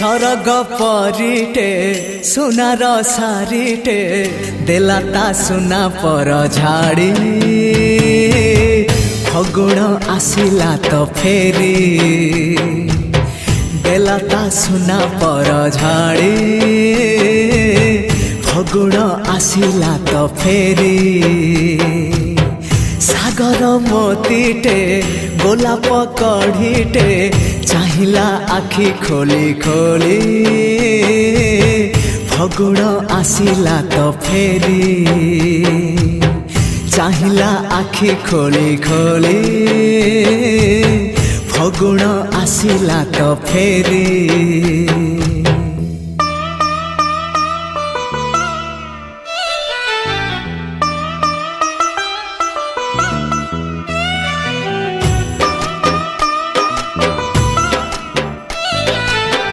सरग परिटे सुनार सारिटे देला ता सुना पर झाड़ी फगुण आसिला तो फेरी देला ता सुना पर झाड़ी फगुण आसिला तो फेरी सागर मोतीटे गोलाप कढ़ीटे चाहिला आखि खोली खोली फगुण आसिला तो फेरी चाहिला आखि खोली खोली फगुण आसिला तो फेरी।